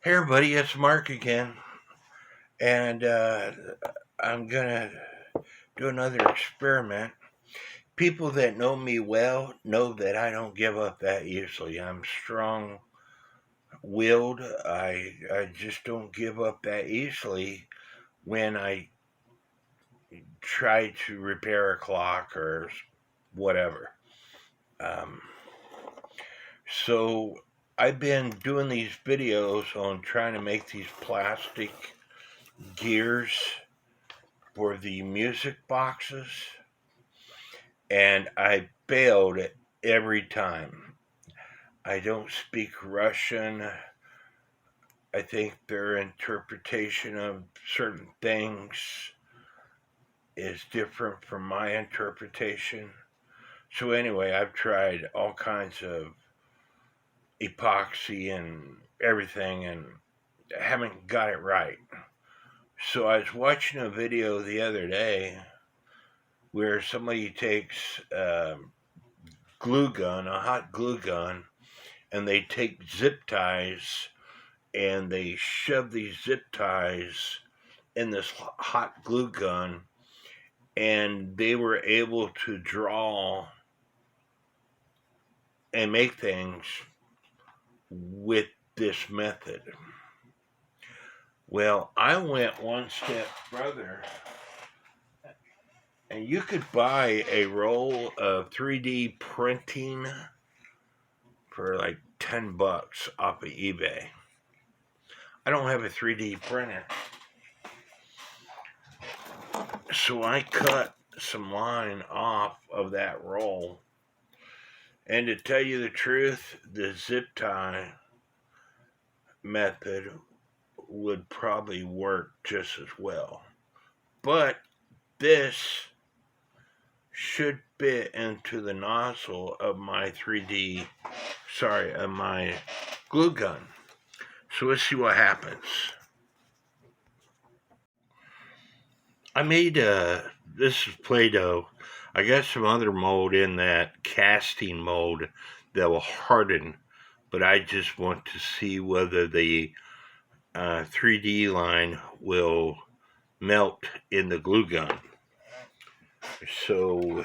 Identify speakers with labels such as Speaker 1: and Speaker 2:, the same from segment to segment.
Speaker 1: Hey everybody, it's Mark again, and I'm gonna do another experiment. People that know me well know that I don't give up that easily. I'm strong-willed. I just don't give up that easily when I try to repair a clock or whatever. Um, so I've been doing these videos on trying to make these plastic gears for the music boxes, and I failed every time. I don't speak Russian. I think their interpretation of certain things is different from my interpretation. So, anyway, I've tried all kinds of epoxy and everything and haven't got it right. So, I was watching a video the other day where somebody takes glue gun, a hot glue gun, and they take zip ties and they shove these zip ties in this hot glue gun, and they were able to draw and make things with this method. Well, I went one step further, and you could buy a roll of 3D printing for like $10 off of eBay. I don't have a 3D printer, so I cut some line off of that roll. And to tell you the truth, the zip tie method would probably work just as well. But this should fit into the nozzle of my of my glue gun. So let's see what happens. I made this is Play-Doh. I got some other mold in that casting mold that will harden, but I just want to see whether the 3D line will melt in the glue gun. So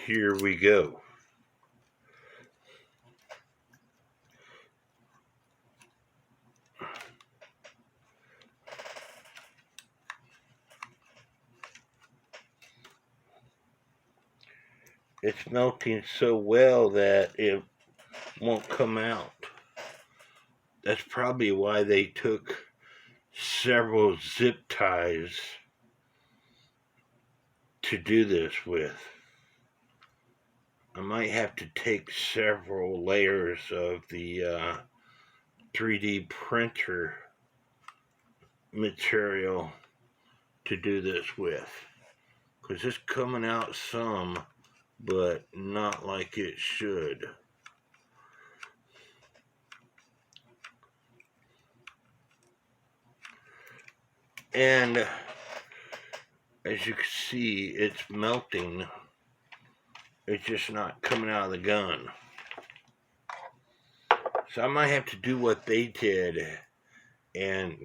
Speaker 1: here we go. It's melting so well that it won't come out. That's probably why they took several zip ties to do this with. I might have to take several layers of the 3D printer material to do this with, because it's coming out some, but not like it should. And as you can see, it's melting. It's just not coming out of the gun. So I might have to do what they did and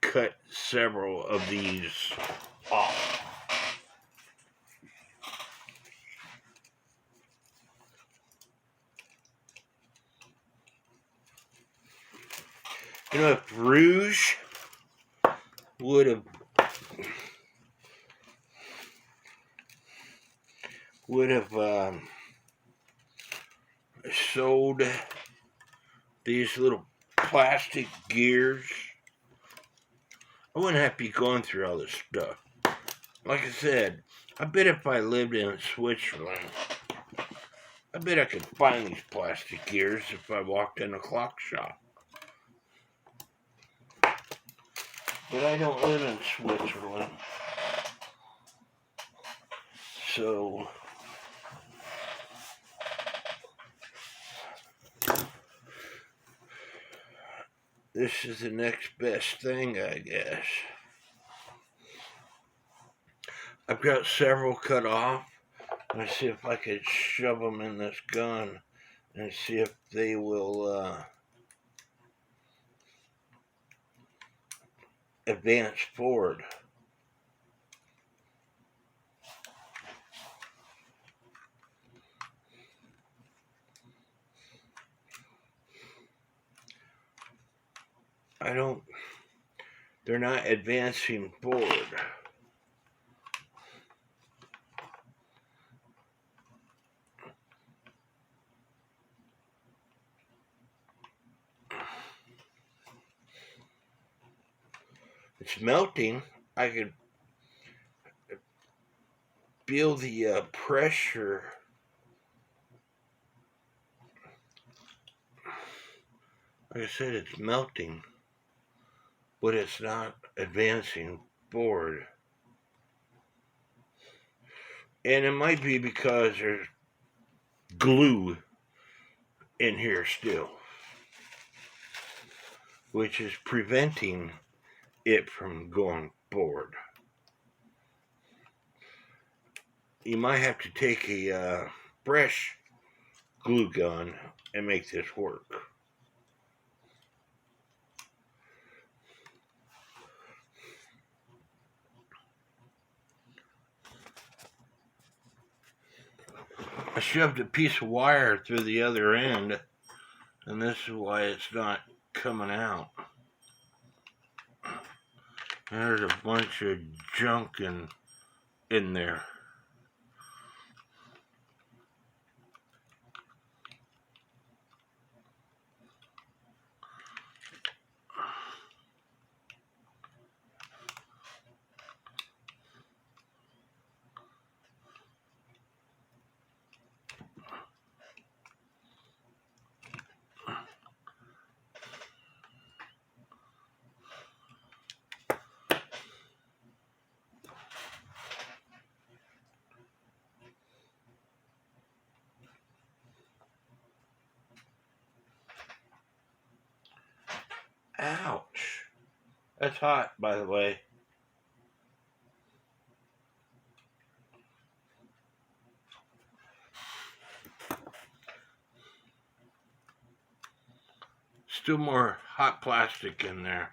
Speaker 1: cut several of these off. You know, if Rouge would have sold these little plastic gears, I wouldn't have to be going through all this stuff. Like I said, I bet if I lived in Switzerland, I bet I could find these plastic gears if I walked in a clock shop. But I don't live in Switzerland. So this is the next best thing, I guess. I've got several cut off. Let's see if I could shove them in this gun and see if they will advance forward. They're not advancing forward. It's melting. I could feel the pressure. Like I said, it's melting, but it's not advancing forward. And it might be because there's glue in here still, which is preventing it from going forward. You might have to take a fresh glue gun and make this work. I shoved a piece of wire through the other end, and this is why it's not coming out. There's a bunch of junk in there. Ouch. That's hot, by the way. Still more hot plastic in there.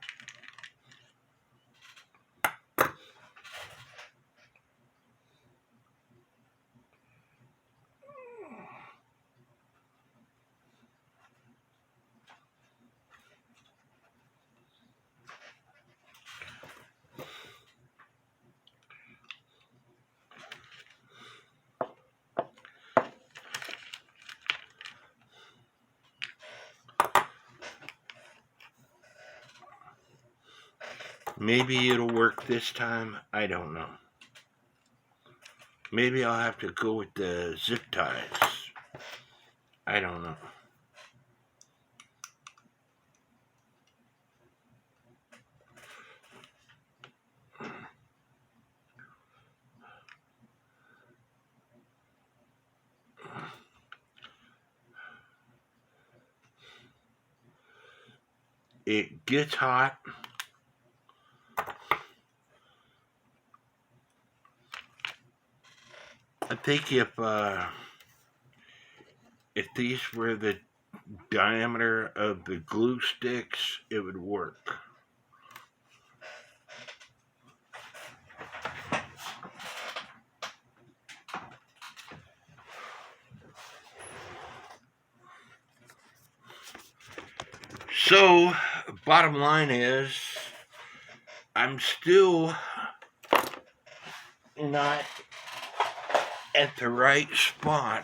Speaker 1: Maybe it'll work this time. I don't know. Maybe I'll have to go with the zip ties. I don't know. It gets hot. I think if these were the diameter of the glue sticks, it would work. So, bottom line is, I'm still not at the right spot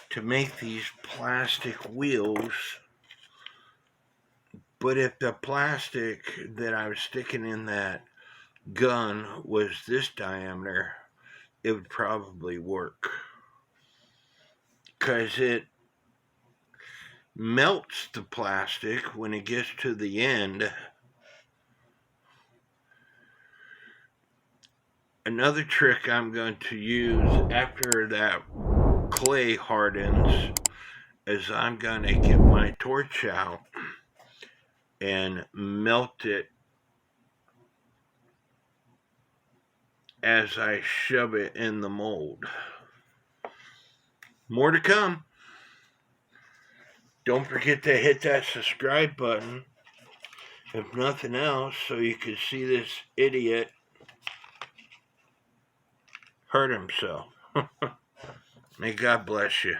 Speaker 1: to make these plastic wheels. But if the plastic that I was sticking in that gun was this diameter, it would probably work. Because it melts the plastic when it gets to the end. Another trick I'm going to use after that clay hardens is I'm going to get my torch out and melt it as I shove it in the mold. More to come. Don't forget to hit that subscribe button If nothing else, so you could see this idiot hurt himself. May God bless you.